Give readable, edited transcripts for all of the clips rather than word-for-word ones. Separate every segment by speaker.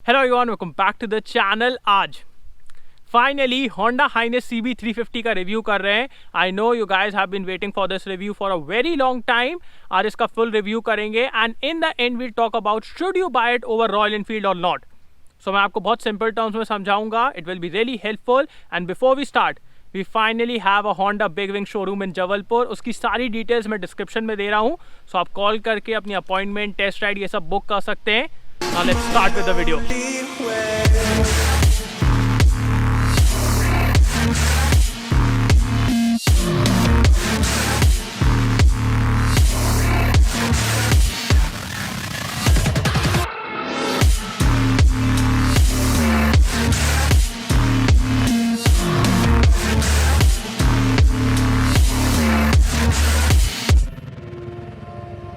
Speaker 1: Hello everyone, welcome back to the channel. आज finally Honda Highness CB350 का review कर रहे हैं। I know you guys have been waiting for this review for a very long time. आज इसका full review करेंगे and in the end we'll talk about should you buy it over Royal Enfield और not. So मैं आपको बहुत simple terms में समझाऊंगा, it will be really helpful. And before we start, we finally have a Honda Big Wing showroom in Jabalpur. उसकी सारी details मैं description में दे रहा हूँ, सो आप कॉल करके अपनी अपॉइंटमेंट, टेस्ट राइड ये सब बुक कर सकते हैं। Now let's start with the video.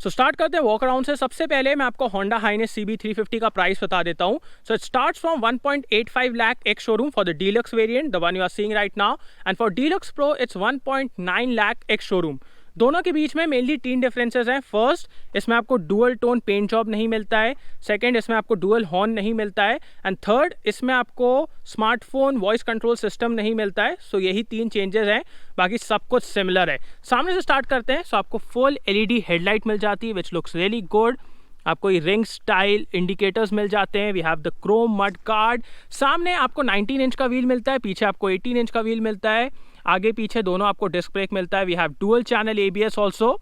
Speaker 1: So start करते हैं वॉक अराउंड से। सबसे पहले मैं आपको होंडा हाइनेस CB350 का प्राइस बता देता हूँ। So it starts from 1.85 lakh ex showroom for the deluxe variant, the one you are seeing right now, and for deluxe pro it's 1.9 lakh ex showroom. दोनों के बीच में मेनली 3 डिफरेंसेस हैं। फर्स्ट, इसमें आपको डुअल टोन पेंट जॉब नहीं मिलता है। Second, इसमें आपको डुअल हॉर्न नहीं मिलता है। एंड थर्ड, इसमें आपको स्मार्टफोन वॉइस कंट्रोल सिस्टम नहीं मिलता है। सो यही 3 चेंजेस हैं, बाकी सब कुछ सिमिलर है। सामने से स्टार्ट करते हैं। सो आपको फुल LED हेडलाइट मिल जाती है विच लुक्स रियली गुड। आपको ये रिंग स्टाइल इंडिकेटर्स मिल जाते हैं। We have the chrome mud guard. सामने आपको 19 इंच का व्हील मिलता है, पीछे आपको 18 इंच का व्हील मिलता है। आगे पीछे दोनों आपको डिस्क ब्रेक मिलता है। We have dual channel ABS also,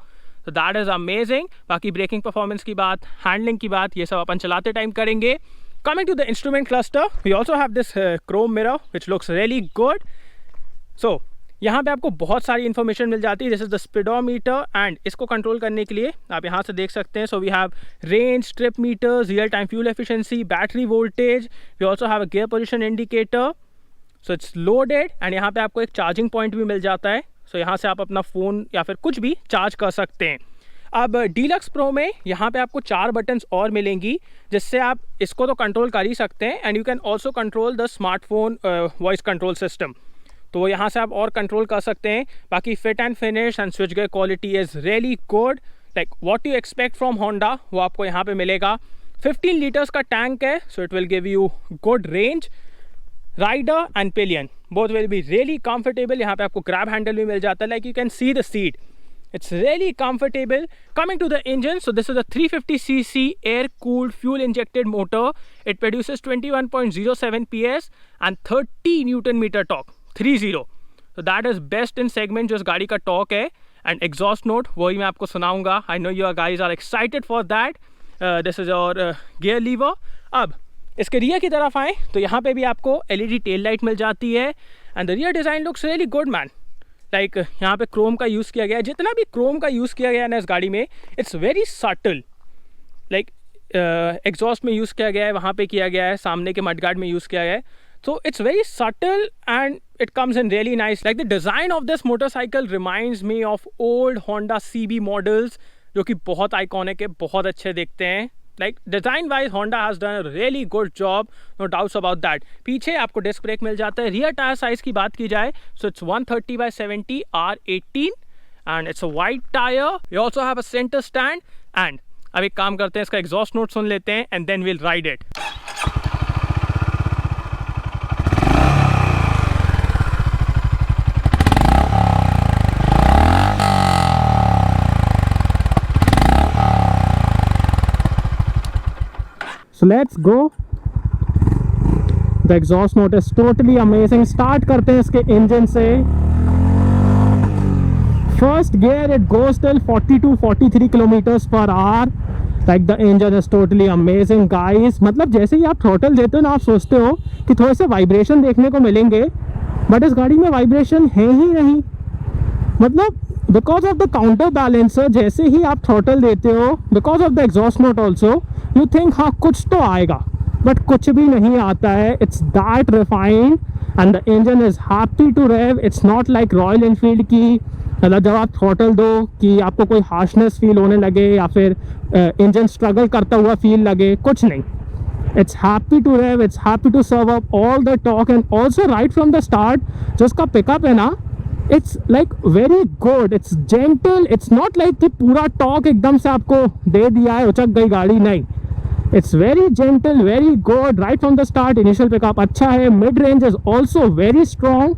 Speaker 1: तो दैट इज अमेजिंग। बाकी ब्रेकिंग परफॉर्मेंस की बात, हैंडलिंग की बात, ये सब अपन चलाते टाइम करेंगे। Coming to the instrument cluster, we also have this chrome mirror which looks really good. So यहाँ पे आपको बहुत सारी इन्फॉर्मेशन मिल जाती है। This is the speedometer, and इसको कंट्रोल करने के लिए आप यहाँ से देख सकते हैं। So we have range, trip meter, real time fuel efficiency, battery voltage. We also have a gear position indicator. So it's loaded, and यहाँ पे आपको एक चार्जिंग पॉइंट भी मिल जाता है। सो यहाँ से आप अपना फ़ोन या फिर कुछ भी चार्ज कर सकते हैं। अब डीलक्स प्रो में यहाँ पे आपको 4 बटन्स और मिलेंगी, जिससे आप इसको तो कंट्रोल कर ही सकते हैं, and you can also control the smartphone voice control system. तो यहाँ से आप और कंट्रोल कर सकते हैं। बाकी fit and finish and switch gear quality is really good, like what you expect from Honda वो आपको यहाँ पे मिलेगा। 15 लीटर्स का टैंक है, so it will give you good range. Rider and pillion both will be really comfortable. यहाँ पे आपको ग्रैब हैंडल भी मिल जाता है, like you can see the seat, it's really comfortable. Coming to the engine, so this is a 350cc air cooled fuel injected motor. It produces 21.07 PS and 30 newton metre torque, 30। तो that is best in segment जो इस गाड़ी का torque है। And exhaust note वही मैं आपको सुनाऊंगा। I know your guys are excited for that. This is our gear lever. अब इसके रियर की तरफ आएँ तो यहाँ पे भी आपको LED टेल लाइट मिल जाती है, and the rear design looks really good man. Like यहाँ पे क्रोम का यूज़ किया गया है। जितना भी क्रोम का यूज़ किया गया है ना इस गाड़ी में, it's very subtle. Like exhaust में यूज़ किया गया है, वहाँ पे किया गया है, सामने के मडगार्ड में यूज़ किया गया है। So it's very subtle and it comes in really nice. Like the design of this motorcycle reminds me of old Honda CB models, जो कि बहुत iconic है, बहुत अच्छे दिखते हैं। Like design wise Honda has done a really good job, no doubts about that. पीछे आपको डिस्क ब्रेक मिल जाता है। रियर टायर साइज की बात की जाए, so it's 130/70 R18 and it's a wide tire. We also have a center stand, and अब एक काम करते हैं, इसका एग्जॉस्ट नोट सुन लेते हैं and then we'll ride it. So let's go. The exhaust note is totally amazing. Start करते हैं इसके इंजन से। First gear it goes till 42-43 kilometers per hour. Like the engine is totally amazing guys. मतलब जैसे ही आप throttle देते हो ना, आप सोचते हो कि थोड़े से वाइब्रेशन देखने को मिलेंगे, बट इस गाड़ी में वाइब्रेशन है ही नहीं। मतलब because of the counter balancer, जैसे ही आप थ्रॉटल देते हो, because of the exhaust note also, you think हाँ कुछ तो आएगा, बट कुछ भी नहीं आता है। It's that refined and the engine is happy to rev. It's not like Royal Enfield की, मतलब जब आप थ्रॉटल दो कि आपको कोई हार्शनेस फील होने लगे या फिर इंजन स्ट्रगल करता हुआ फील लगे, कुछ नहीं। It's happy to rev, it's happy to serve up all the torque, and also right from the start जो इसका पिकअप है ना, it's like very good, it's gentle, it's not like कि पूरा टॉर्क एकदम से आपको दे दिया है, उचक गई गाड़ी, नहीं। It's very gentle, very good right from the start. Initial pickup अच्छा है, mid range is also very strong.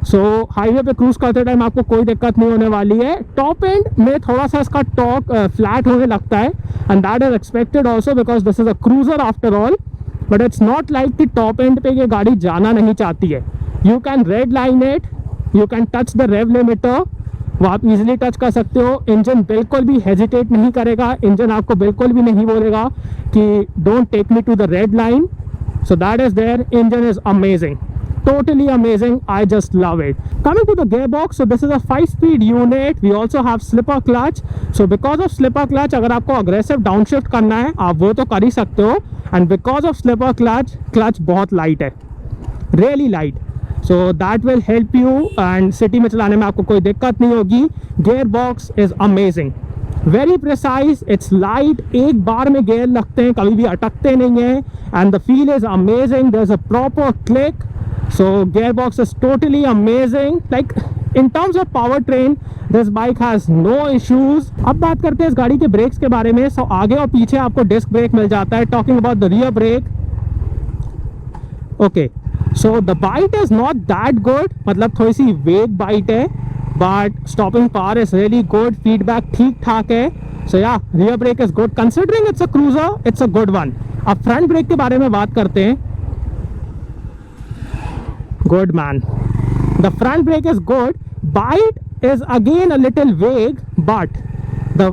Speaker 1: So highway पे क्रूज करते टाइम आपको कोई दिक्कत नहीं होने वाली है। टॉप एंड में थोड़ा सा इसका टॉक फ्लैट होने लगता है and that is expected also because this is a cruiser after all, but it's not like कि टॉप एंड पे ये गाड़ी जाना नहीं चाहती है। You can red line it, you can touch the rev limiter, वो आप इजीली टच कर सकते हो। इंजन बिल्कुल भी हेजिटेट नहीं करेगा, इंजन आपको बिल्कुल भी नहीं बोलेगा कि don't take me to the red line. So that is there. Engine is amazing, totally amazing, I just love it. Coming to the gearbox, so this is a 5-speed unit. We also have slipper clutch. So because of slipper clutch, अगर आपको aggressive downshift करना है आप वो तो कर ही सकते हो, and because of slipper clutch बहुत light है, really light. So that will help you and city में चलाने में आपको कोई दिक्कत नहीं होगी। Gearbox is amazing, very precise, it's light, एक बार में गेयर लगते हैं, कभी भी अटकते नहीं हैं, and the feel is amazing. There's a proper click. So gearbox is totally amazing. Like in terms of powertrain, this bike has no issues. अब बात करते हैं इस गाड़ी के ब्रेक्स के बारे में। So आगे और पीछे आपको डिस्क ब्रेक मिल जाता है। Talking about the rear brake, okay, so the bite is not that good, मतलब थोड़ी सी वेग बाइट है, but stopping power is really good, feedback ठीक ठाक है। So yeah, rear brake is good considering it's a cruiser, it's a good one. अब front brake के बारे में बात करते हैं। Good man, the front brake is good, bite is again a little vague, but the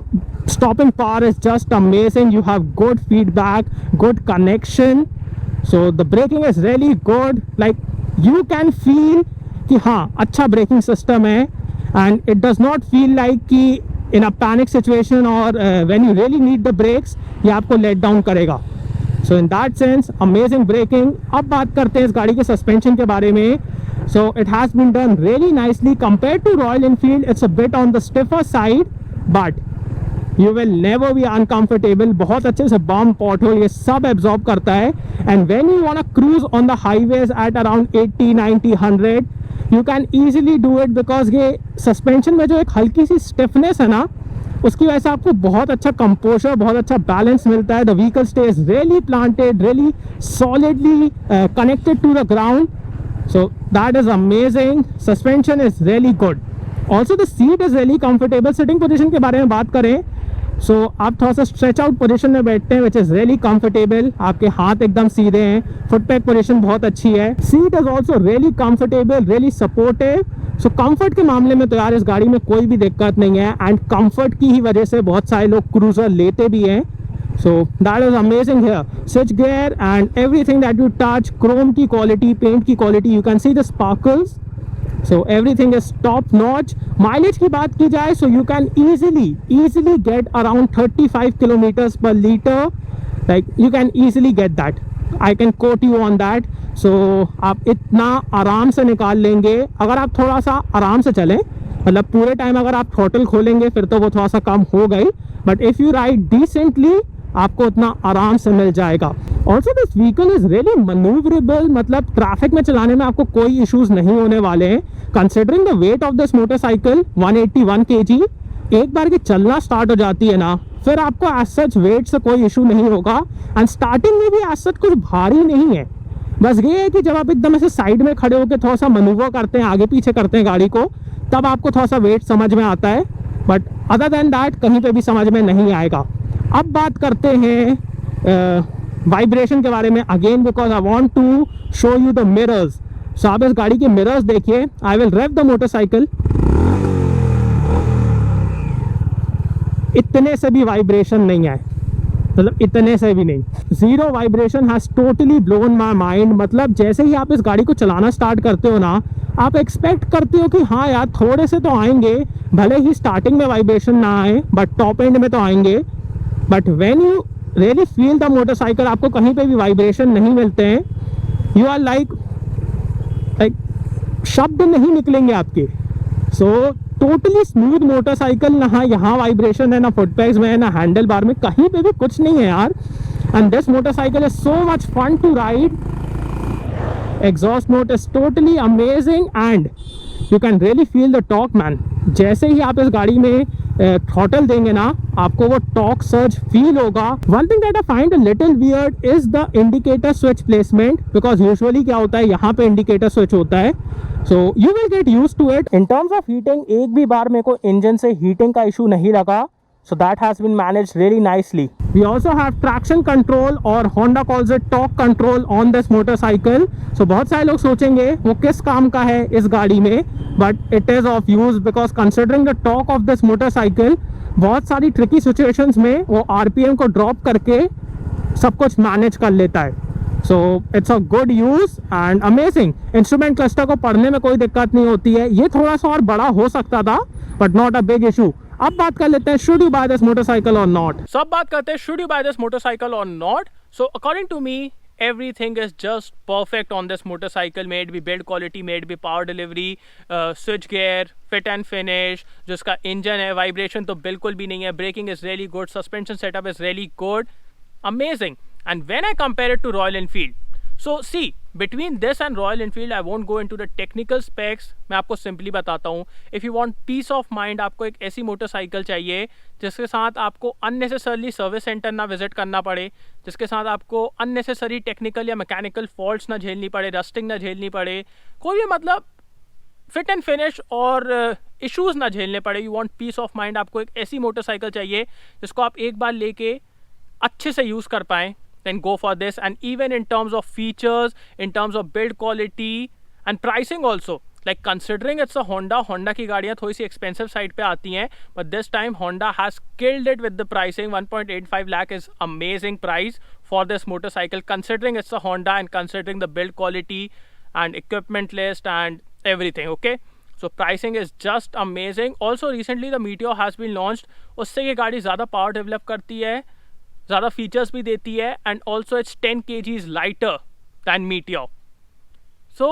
Speaker 1: stopping power is just amazing. You have good feedback, good connection, so the braking is really good. Like you can feel कि हाँ अच्छा braking system है, and it does not feel like कि in a panic situation or when you really need the brakes ये आपको let down करेगा। So in that sense, amazing braking. अब बात करते हैं इस गाड़ी के सस्पेंशन के बारे में। So it has been done really nicely compared to Royal Enfield. It's a bit on the stiffer side, but you will never be uncomfortable. बहुत अच्छे से bump, pothole ये सब absorb करता है, and when you want to cruise on the highways at around 80, 90, 100, you can easily do it because ये suspension में जो एक हल्की सी stiffness है ना, उसकी वजह से आपको बहुत अच्छा कंपोजर, बहुत अच्छा बैलेंस मिलता है। The vehicle stays really planted, really solidly connected to the ground, so that is amazing. Suspension is really good, also the seat is really comfortable. Sitting position के बारे में बात करें, सो आप थोड़ा सा स्ट्रेच आउट पोजीशन में बैठते हैं विच इज़ रियली कंफर्टेबल, आपके हाथ एकदम सीधे हैं, फुट पैक पोजीशन बहुत अच्छी है। Seat is also really comfortable, really supportive. So comfort के मामले में तो यार इस गाड़ी में कोई भी दिक्कत नहीं है, एंड कंफर्ट की ही वजह से बहुत सारे लोग क्रूजर लेते भी हैं। सो that is amazing here. Switch gear and everything that you touch, Chrome की क्वालिटी, पेंट की quality, you can see the sparkles, so everything is top notch. Mileage की बात की जाए, so you can easily get around 35 kilometers per liter. Like you can easily get that, I can quote you on that. So आप इतना आराम से निकाल लेंगे अगर आप थोड़ा सा आराम से चलें, मतलब पूरे टाइम अगर आप थ्रॉटल खोलेंगे फिर तो वो थोड़ा सा कम हो गई, but if you ride decently आपको उतना आराम से मिल जाएगा। Also this vehicle is really manoeuvrable, मतलब ट्रैफिक में चलाने में आपको कोई इश्यूज नहीं होने वाले हैं। Considering the weight of this motorcycle 181 kg, एक बार की चलना स्टार्ट हो जाती है ना, फिर आपको एज सच वेट से कोई इशू नहीं होगा, एंड स्टार्टिंग में भी एज सच कुछ भारी नहीं है। बस ये है कि जब आप एकदम ऐसे साइड में खड़े होकर थोड़ा सा मनूवर करते हैं, आगे पीछे करते हैं गाड़ी को, तब आपको थोड़ा सा वेट समझ में आता है, बट अदर देन दैट कहीं पे भी समझ में नहीं आएगा। अब बात करते हैं वाइब्रेशन के बारे में again, because I want to show you the mirrors. So आप इस गाड़ी के मिरर्स देखिए। I will rev the motorcycle, इतने से भी वाइब्रेशन नहीं है, मतलब इतने से भी नहीं, zero vibration has totally blown my mind. मतलब जैसे ही आप इस गाड़ी को चलाना स्टार्ट करते हो ना, आप एक्सपेक्ट करते हो कि हाँ यार थोड़े से तो आएंगे, भले ही स्टार्टिंग में वाइब्रेशन ना आए बट टॉप एंड में तो आएंगे, but when you really feel the motorcycle आपको कहीं पे भी वाइब्रेशन नहीं मिलते हैं। यू आर लाइक शब्द नहीं निकलेंगे आपके। सो टोटली स्मूथ मोटरसाइकिल, ना यहाँ वाइब्रेशन है, ना फुट पैक्स में है, ना हैंडल बार में, कहीं पे भी कुछ नहीं है यार। And this motorcycle is so much fun to ride. Exhaust note is totally amazing and you can really feel the torque man. जैसे ही आप इस गाड़ी में थ्रॉटल देंगे ना, आपको वो टॉर्क सर्ज फील होगा. One thing that I find a little weird is the indicator switch placement, because usually क्या होता है, यहाँ पे इंडिकेटर स्विच होता है. So you will get used to it. In terms of heating, एक भी बार मेरे को इंजन से हीटिंग का इशू नहीं लगा. So that has been managed really nicely. We also have traction control, और Honda calls it torque control on this motorcycle. So बहुत सारे लोग सोचेंगे वो किस काम का है इस गाड़ी में, but it is of use because considering the torque of this motorcycle, बहुत सारी tricky situations में वो RPM को drop करके सब कुछ manage कर लेता है. So it's a good use and amazing. Instrument cluster को पढ़ने में कोई दिक्कत नहीं होती है. ये थोड़ा सा और बड़ा हो सकता था, but not a big issue. अब बात कर लेते हैं should you buy this motorcycle or not. So अब बात करते हैं should you buy this motorcycle or not. So according to me, everything is just perfect on this motorcycle. May it be build quality, may it be power delivery, switch gear, fit and finish. जो इसका engine है, vibration तो बिल्कुल भी नहीं है. Braking is really good, suspension setup is really good, amazing. And when I compare it to Royal Enfield, so see, between this and Royal Enfield, I won't go into the technical specs. मैं आपको simply बताता हूँ. If you want peace of mind, आपको एक ऐसी motorcycle चाहिए जिसके साथ आपको अननेसेसरली सर्विस सेंटर ना विजिट करना पड़े, जिसके साथ आपको अननेसेसरी टेक्निकल या मैकेनिकल फॉल्ट्स ना झेलनी पड़े, रस्टिंग ना झेलनी पड़े, कोई भी मतलब फिट एंड फिनिश और इश्यूज़ ना झेलने पड़े. You want piece of mind. आपको एक ऐसी मोटरसाइकिल चाहिए जिसको आप एक बार लेके अच्छे से यूज़ कर पाएँ. Then go for this. And even in terms of features, in terms of build quality and pricing also, like considering it's a Honda की गाड़ियाँ थोड़ी सी expensive side पे आती हैं, but this time Honda has killed it with the pricing. 1.85 lakh is amazing price for this motorcycle, considering it's a Honda and considering the build quality and equipment list and everything. Okay, so pricing is just amazing. Also recently the Meteor has been launched. उससे ये गाड़ी ज़्यादा power develop करती है, ज़्यादा features भी देती है, and also it's 10 kgs lighter than Meteor. So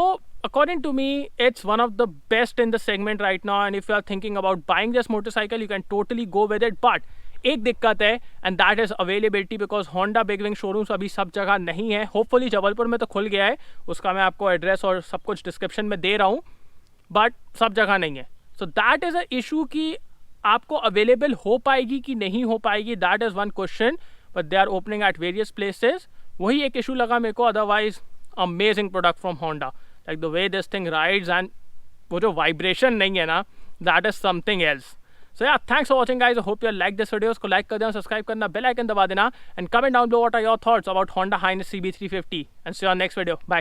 Speaker 1: according to me it's one of the best in the segment right now. And if you are thinking about buying this motorcycle, you can totally go with it. But एक दिक्कत है, and that is availability, because Honda Big Wing showrooms अभी सब जगह नहीं है. Hopefully Jabalpur में तो खुल गया है, उसका मैं आपको एड्रेस और सब कुछ डिस्क्रिप्शन में दे रहा हूँ, बट सब जगह नहीं है. So that is a issue कि आपको अवेलेबल हो पाएगी कि नहीं हो पाएगी. That is one question, but they are opening at various places. वही एक issue लगा मेरे को. Otherwise amazing product from Honda, like the way this thing rides and वो जो vibration नहीं है ना, that is something else. So yeah, thanks for watching guys. I hope you like this video. इसको like कर देना, subscribe करना, bell icon दबा देना, and comment down below what are your thoughts about Honda Highness CB350, and see you on next video. Bye.